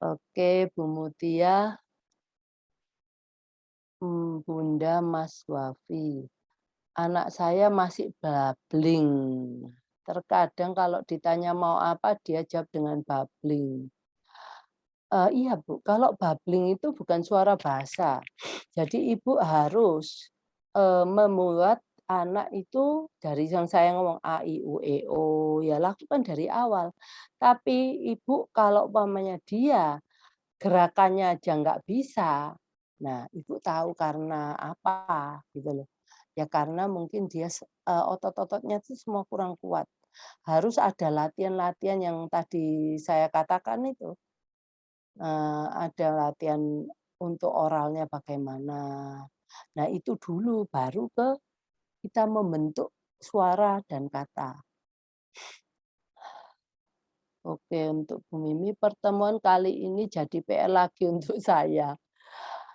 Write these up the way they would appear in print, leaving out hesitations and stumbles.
Oke, Bu Mutia, Bunda, Mas Wafi. Anak saya masih babbling. Terkadang kalau ditanya mau apa, dia jawab dengan babbling. Iya Bu, kalau babbling itu bukan suara bahasa. Jadi Ibu harus, membuat anak itu dari yang saya ngomong a, i, u, e, o, ya lakukan dari awal. Tapi Ibu kalau umpamanya dia gerakannya aja nggak bisa, nah Ibu tahu karena apa gitu loh. Ya karena mungkin dia otot-ototnya itu semua kurang kuat. Harus ada latihan-latihan yang tadi saya katakan itu. Ada latihan untuk oralnya bagaimana. Nah itu dulu baru kita membentuk suara dan kata. Oke untuk Bu Mimi pertemuan kali ini jadi PR lagi untuk saya.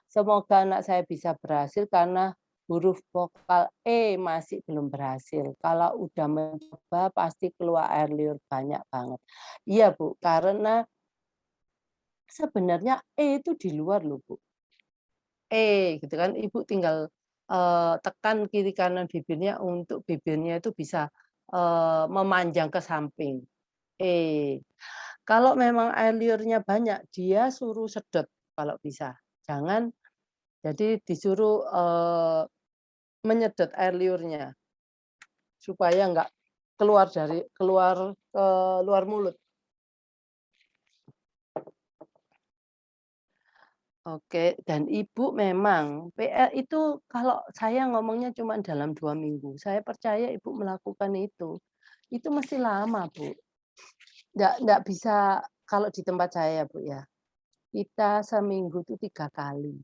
Semoga anak saya bisa berhasil karena huruf vokal E masih belum berhasil. Kalau udah mencoba pasti keluar air liur banyak banget. Iya Bu, karena sebenarnya E itu di luar loh Bu. Gitu kan, Ibu tinggal, tekan kiri kanan bibirnya untuk bibirnya itu bisa, memanjang ke samping, E. Kalau memang air liurnya banyak, dia suruh sedot kalau bisa. Jangan jadi disuruh, menyedot air liurnya, supaya nggak keluar ke luar mulut. Oke, dan Ibu memang PR itu kalau saya ngomongnya cuma dalam 2 minggu, saya percaya Ibu melakukan itu mesti lama, Bu. Nggak bisa kalau di tempat saya, Bu, ya, kita seminggu itu 3 kali.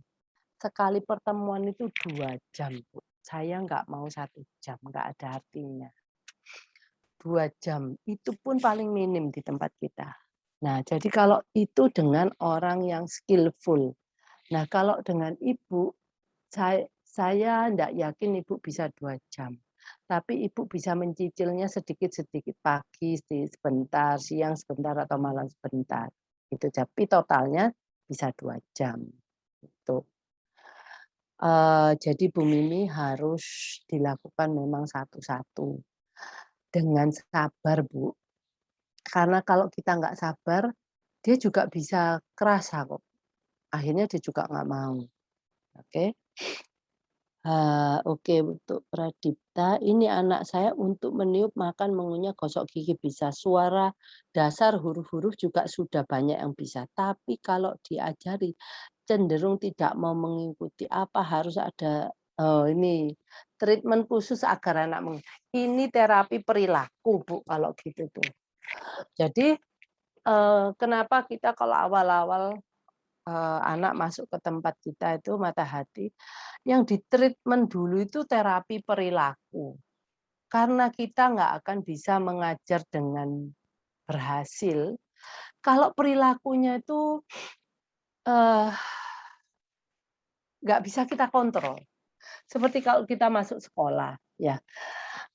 Sekali pertemuan itu 2 jam, Bu. Saya nggak mau 1 jam, nggak ada artinya. 2 jam, itu pun paling minim di tempat kita. Nah, jadi kalau itu dengan orang yang skillful. Nah, kalau dengan Ibu, saya ndak yakin Ibu bisa 2 jam. Tapi Ibu bisa mencicilnya sedikit-sedikit, pagi sebentar, siang sebentar, atau malam sebentar, gitu. Tapi totalnya bisa 2 jam, gitu. Jadi Bu Mimi harus dilakukan memang satu-satu, dengan sabar Bu. Karena kalau kita nggak sabar, dia juga bisa kerasa kok, akhirnya dia juga nggak mau, oke? Oke untuk Pradipta, ini anak saya untuk meniup, makan, mengunyah, gosok gigi bisa. Suara dasar huruf-huruf juga sudah banyak yang bisa. Tapi kalau diajari cenderung tidak mau mengikuti. Apa harus ada ini treatment khusus agar anak ini terapi perilaku Bu kalau gitu tuh. Jadi, kenapa kita kalau awal-awal anak masuk ke tempat kita itu mata hati, yang ditreatment dulu itu terapi perilaku. Karena kita nggak akan bisa mengajar dengan berhasil kalau perilakunya itu, eee, nggak bisa kita kontrol. Seperti kalau kita masuk sekolah, ya,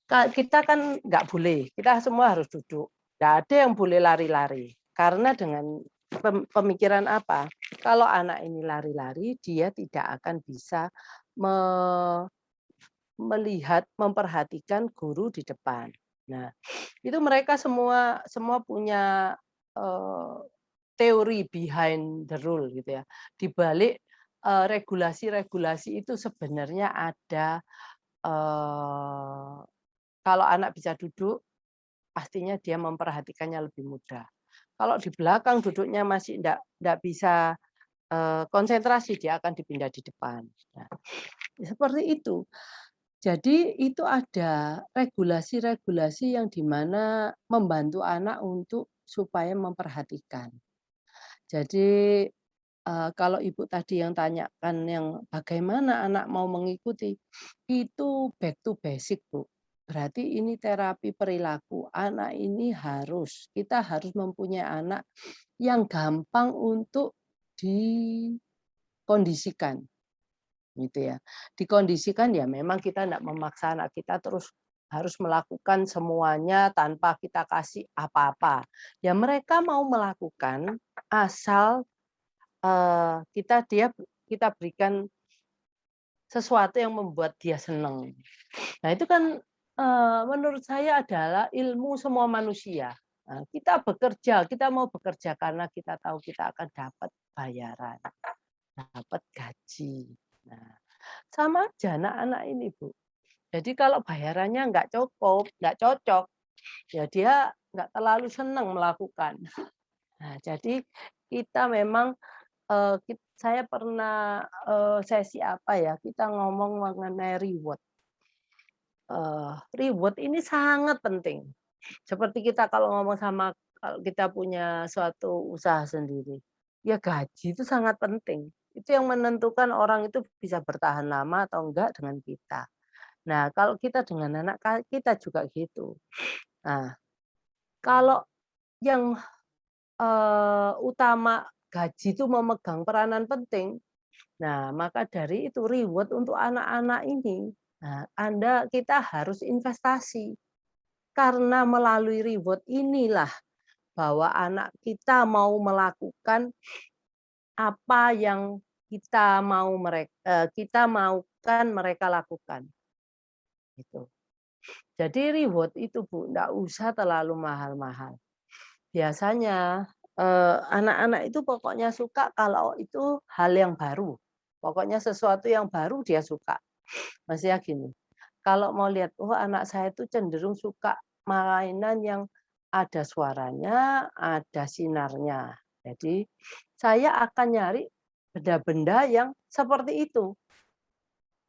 kita kan nggak boleh, kita semua harus duduk, nggak ada yang boleh lari-lari. Karena dengan pemikiran apa, kalau anak ini lari-lari, dia tidak akan bisa me melihat, memperhatikan guru di depan. Nah, itu mereka semua semua punya, eee, teori behind the rule gitu ya. Di balik, regulasi-regulasi itu sebenarnya ada, kalau anak bisa duduk, pastinya dia memperhatikannya lebih mudah. Kalau di belakang duduknya masih ndak bisa, konsentrasi, dia akan dipindah di depan. Nah, seperti itu. Jadi itu ada regulasi-regulasi yang di mana membantu anak untuk supaya memperhatikan. Jadi, kalau Ibu tadi yang tanyakan yang bagaimana anak mau mengikuti, itu back to basic, Bu. Berarti ini terapi perilaku. Anak ini kita harus mempunyai anak yang gampang untuk dikondisikan. Gitu ya. Dikondisikan ya memang kita tidak memaksa anak kita terus harus melakukan semuanya tanpa kita kasih apa-apa. Ya mereka mau melakukan asal kita berikan sesuatu yang membuat dia senang. Nah itu kan, menurut saya adalah ilmu semua manusia. Kita bekerja, kita mau bekerja karena kita tahu kita akan dapat bayaran, dapat gaji. Nah, sama aja anak-anak ini, Bu. Jadi kalau bayarannya nggak cukup, nggak cocok, ya dia nggak terlalu senang melakukan. Nah, jadi kita memang, saya pernah, sesi apa ya, kita ngomong mengenai reward. Reward ini sangat penting. Seperti kita kalau ngomong sama kalau kita punya suatu usaha sendiri, ya gaji itu sangat penting. Itu yang menentukan orang itu bisa bertahan lama atau enggak dengan kita. Nah, kalau kita dengan anak kita juga gitu. Nah, kalau yang, utama gaji itu memegang peranan penting, nah maka dari itu reward untuk anak-anak ini, nah kita harus investasi. Karena melalui reward inilah bahwa anak kita mau melakukan apa yang kita maukan mereka lakukan, gitu. Jadi reward itu Bu, nggak usah terlalu mahal-mahal. Biasanya, anak-anak itu pokoknya suka kalau itu hal yang baru. Pokoknya sesuatu yang baru dia suka. Maksudnya gini, kalau mau lihat, oh anak saya itu cenderung suka mainan yang ada suaranya, ada sinarnya. Jadi saya akan nyari benda-benda yang seperti itu,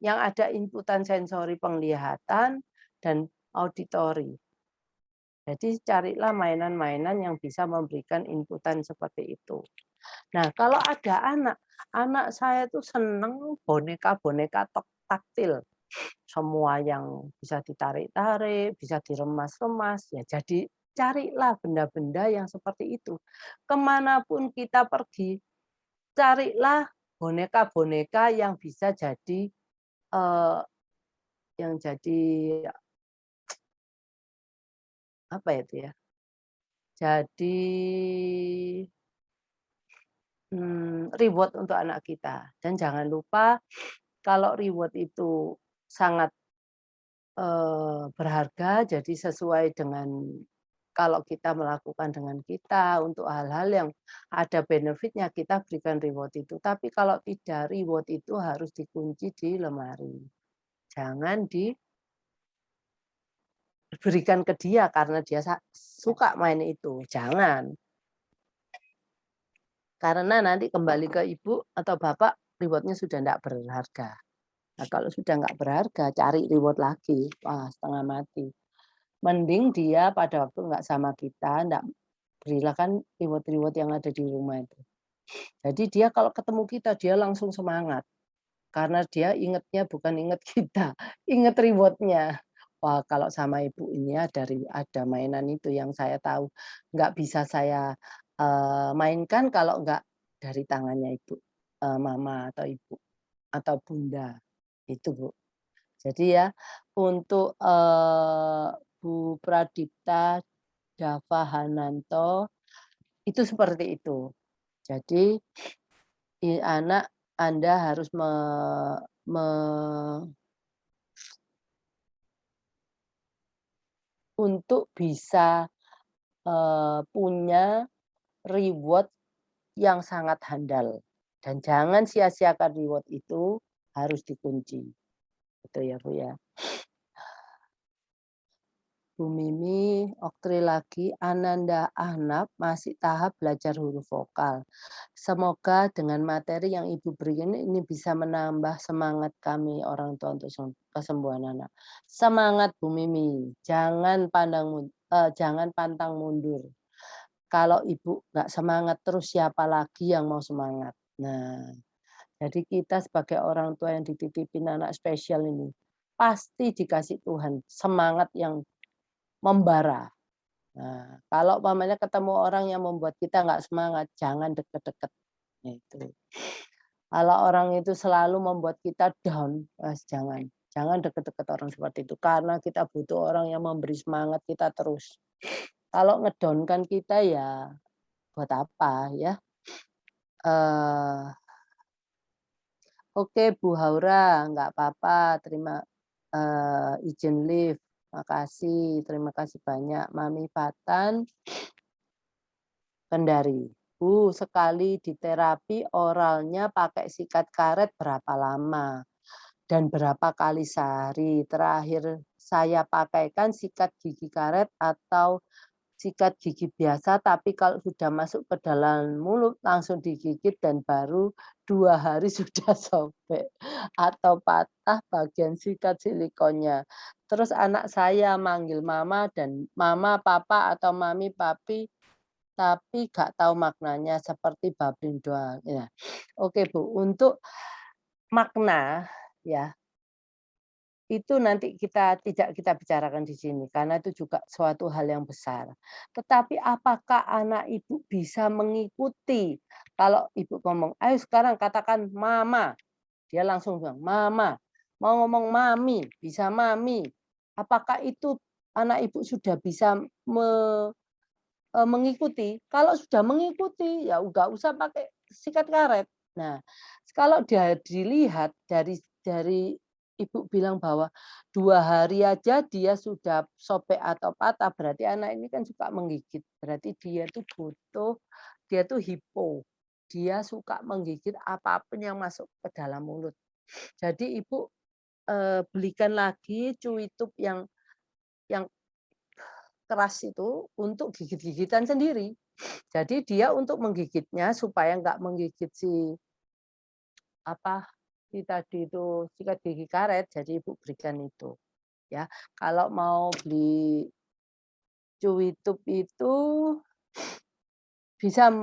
yang ada inputan sensori penglihatan dan auditori. Jadi carilah mainan-mainan yang bisa memberikan inputan seperti itu. Nah, kalau ada anak saya tuh seneng boneka-boneka taktil. Semua yang bisa ditarik-tarik, bisa diremas-remas, ya jadi carilah benda-benda yang seperti itu. Kemanapun kita pergi, carilah boneka-boneka yang bisa jadi, eee, yang jadi apa itu ya, jadi, reward untuk anak kita. Dan jangan lupa kalau reward itu sangat, berharga, jadi sesuai dengan kalau kita melakukan dengan kita untuk hal-hal yang ada benefitnya kita berikan reward itu. Tapi kalau tidak, reward itu harus dikunci di lemari. Jangan diberikan ke dia karena dia suka main itu, jangan. Karena nanti kembali ke ibu atau bapak, reward-nya sudah tidak berharga. Nah, kalau sudah nggak berharga, cari reward lagi, wah setengah mati. Mending dia pada waktu nggak sama kita, nggak berilah kan reward-reward yang ada di rumah itu. Jadi dia kalau ketemu kita, dia langsung semangat. Karena dia ingetnya bukan inget kita, inget reward-nya. Wah, kalau sama ibu ini ada mainan itu yang saya tahu nggak bisa saya, mainkan kalau nggak dari tangannya ibu, mama atau ibu atau bunda, itu Bu. Jadi ya untuk, Bu Pradipta Dava Hananto itu seperti itu. Jadi anak Anda harus me untuk bisa, punya reward yang sangat handal dan jangan sia-siakan reward itu, harus dikunci. Gitu ya, Bu, ya. Bu Mimi, Oktri lagi, Ananda Ahnaf masih tahap belajar huruf vokal. Semoga dengan materi yang Ibu berikan ini bisa menambah semangat kami orang tua untuk kesembuhan anak. Semangat Bu Mimi, jangan pantang mundur. Kalau Ibu nggak semangat terus siapa lagi yang mau semangat? Nah, jadi kita sebagai orang tua yang dititipin anak spesial ini, pasti dikasih Tuhan semangat yang membara. Nah, kalau umpamanya ketemu orang yang membuat kita nggak semangat, jangan deket-deket, itu. Kalau orang itu selalu membuat kita down, jangan. Jangan deket-deket orang seperti itu, karena kita butuh orang yang memberi semangat kita terus. Kalau ngedown-kan kita ya buat apa ya? eee, "Oke Bu Haura, nggak apa-apa, izin live, makasih, terima kasih banyak Mami Fatan, Kendari. Bu, sekali di terapi oralnya pakai sikat karet berapa lama? Dan berapa kali sehari? Terakhir saya pakaikan sikat gigi karet atau sikat gigi biasa, tapi kalau sudah masuk ke dalam mulut langsung digigit dan baru 2 hari sudah sobek atau patah bagian sikat silikonnya. Terus anak saya manggil mama dan mama, papa, atau mami, papi, tapi nggak tahu maknanya seperti babbling doang. Ya, oke Bu, untuk makna ya itu nanti tidak kita bicarakan di sini, karena itu juga suatu hal yang besar. Tetapi apakah anak Ibu bisa mengikuti kalau Ibu ngomong, "Ayo sekarang katakan mama," dia langsung bilang, "Mama." Mau ngomong mami, bisa mami. Apakah itu anak Ibu sudah bisa mengikuti? Kalau sudah mengikuti, ya nggak usah pakai sikat karet. Nah, kalau dia dilihat dari Ibu bilang bahwa 2 hari aja dia sudah sobek atau patah, berarti anak ini kan suka menggigit. Berarti dia tuh hipo, dia suka menggigit apapun yang masuk ke dalam mulut. Jadi Ibu, belikan lagi Cuitup yang keras itu untuk gigit-gigitan sendiri. Jadi dia untuk menggigitnya supaya nggak menggigit apa, si tadi itu, sikat gigi karet, jadi Ibu berikan itu, ya. Kalau mau beli Cuitup itu bisa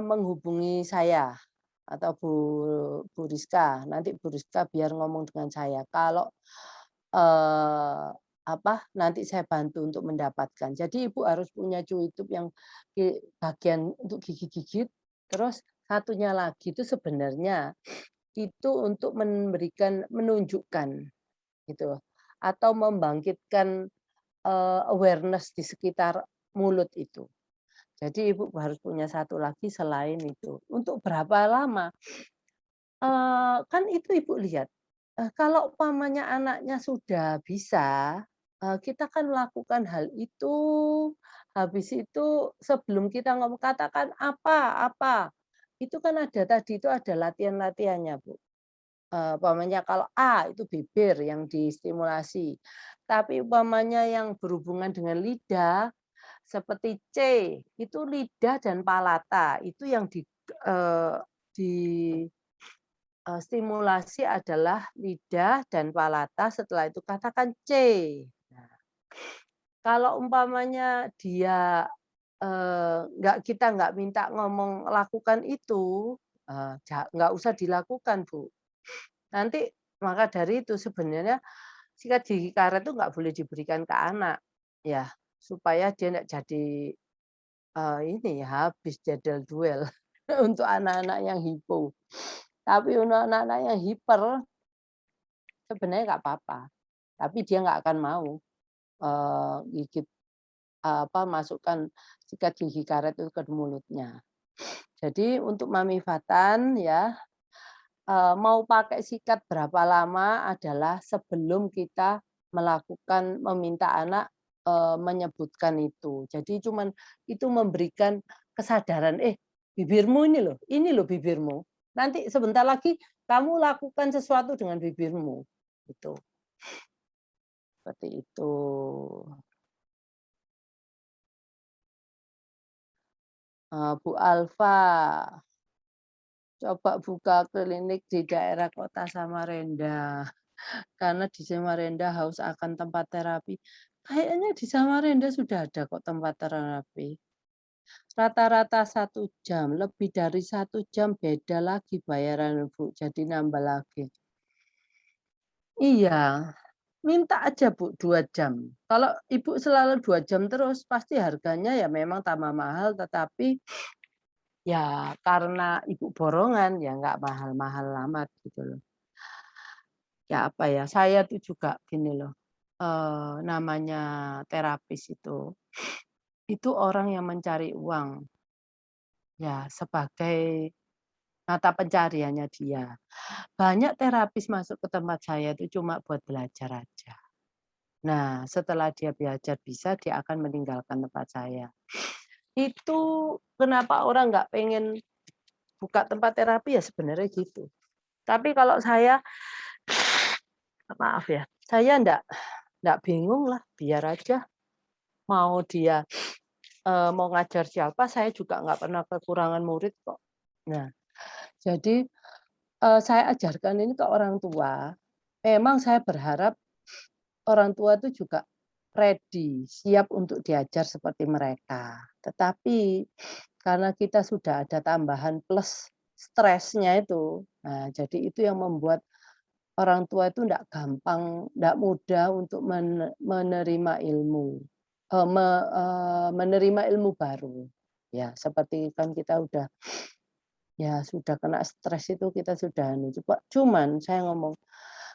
menghubungi saya atau Bu Rizka, nanti Bu Rizka biar ngomong dengan saya. Kalau, nanti saya bantu untuk mendapatkan. Jadi Ibu harus punya Cuitup yang bagian untuk gigit-gigit, terus satunya lagi itu sebenarnya itu untuk menunjukkan gitu, atau membangkitkan, awareness di sekitar mulut itu. Jadi Ibu harus punya satu lagi selain itu. Untuk berapa lama? Kan itu Ibu lihat, kalau umpamanya anaknya sudah bisa, kita kan melakukan hal itu, habis itu sebelum kita ngomong, "Katakan apa apa." Itu kan ada tadi itu ada latihan-latihannya, Bu. Umpamanya kalau A itu bibir yang distimulasi, tapi umpamanya yang berhubungan dengan lidah seperti C itu lidah dan palata, itu yang di stimulasi adalah lidah dan palata, setelah itu katakan C. Nah, kalau umpamanya dia, kita nggak minta ngomong lakukan itu, nggak usah dilakukan, Bu. Nanti maka dari itu sebenarnya sikat gigi karet itu nggak boleh diberikan ke anak, ya, supaya dia nggak jadi, ini ya, habis jadwal duel untuk anak-anak yang hipo. Tapi untuk anak-anak yang hiper sebenarnya nggak apa-apa, tapi dia nggak akan mau, gigit, masukkan sikat gigi karet itu ke mulutnya. Jadi untuk Mami Fatan ya, mau pakai sikat berapa lama adalah sebelum kita meminta anak, menyebutkan itu. Jadi cuman itu memberikan kesadaran, "Eh, bibirmu ini loh bibirmu. Nanti sebentar lagi kamu lakukan sesuatu dengan bibirmu." Gitu, seperti itu. Bu Alfa, coba buka klinik di daerah kota Samarinda. Karena di Samarinda haus akan tempat terapi. Kayaknya di Samarinda sudah ada kok tempat terapi. Rata-rata 1 jam, lebih dari 1 jam beda lagi bayaran Bu, jadi nambah lagi. Iya, minta aja Bu 2 jam. Kalau Ibu selalu 2 jam terus, pasti harganya ya memang tambah mahal, tetapi ya karena Ibu borongan, ya nggak mahal-mahal amat gitu loh. Ya apa ya, saya tuh juga gini loh, namanya terapis itu orang yang mencari uang, ya sebagai mata pencariannya dia. Banyak terapis masuk ke tempat saya itu cuma buat belajar aja. Nah, setelah dia belajar bisa, dia akan meninggalkan tempat saya. Itu kenapa orang nggak pengen buka tempat terapi ya sebenarnya gitu. Tapi kalau saya, maaf ya, saya ndak bingung lah, biar aja. Mau dia, mau ngajar siapa, saya juga nggak pernah kekurangan murid kok. Nah, jadi, saya ajarkan ini ke orang tua, memang saya berharap orang tua itu juga ready, siap untuk diajar seperti mereka. Tetapi karena kita sudah ada tambahan plus stresnya itu, nah jadi itu yang membuat orang tua itu ndak gampang, ndak mudah untuk menerima ilmu, menerima ilmu baru. Ya seperti kan kita udah ya sudah kena stres itu kita sudah coba cuman saya ngomong,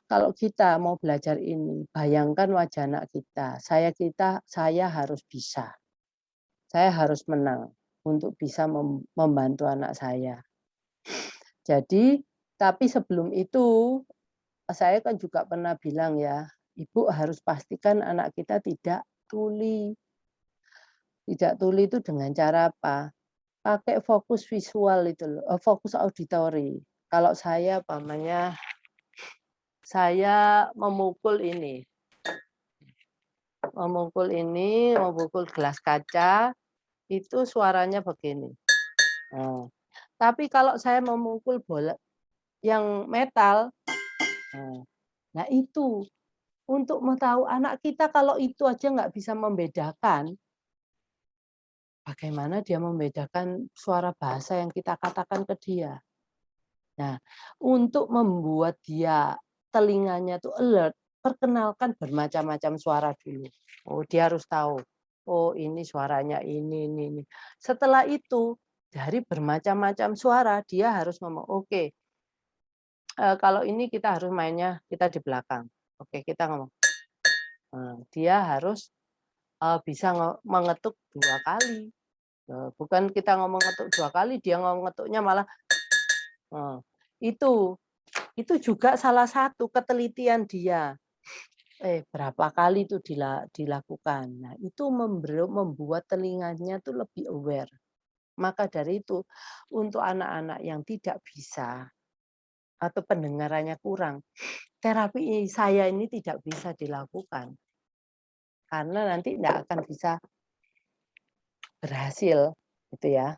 kalau kita mau belajar ini, bayangkan wajah anak kita, saya harus bisa, saya harus menang untuk bisa membantu anak saya. Jadi, tapi sebelum itu, saya kan juga pernah bilang ya, Ibu harus pastikan anak kita tidak tuli. Tidak tuli itu dengan cara apa? Pakai fokus visual itu loh, fokus auditori. Kalau saya umpamanya, saya memukul gelas kaca, itu suaranya begini. Nah, tapi kalau saya memukul bola yang metal, nah itu, untuk mau tahu anak kita kalau itu aja nggak bisa membedakan, bagaimana dia membedakan suara bahasa yang kita katakan ke dia. Nah, untuk membuat dia telinganya tuh alert, perkenalkan bermacam-macam suara dulu. Oh, dia harus tahu, oh ini suaranya ini. Setelah itu, dari bermacam-macam suara, dia harus ngomong, oke, kalau ini kita harus mainnya kita di belakang. Oke, kita ngomong. Dia harus bisa mengetuk 2 kali. Bukan kita ngomong ngetuk 2 kali, dia ngomong ngetuknya malah itu. Itu juga salah satu ketelitian dia. Berapa kali itu dilakukan. Nah, itu membuat telinganya tuh lebih aware. Maka dari itu, untuk anak-anak yang tidak bisa atau pendengarannya kurang, terapi saya ini tidak bisa dilakukan. Karena nanti tidak akan bisa berhasil, gitu ya.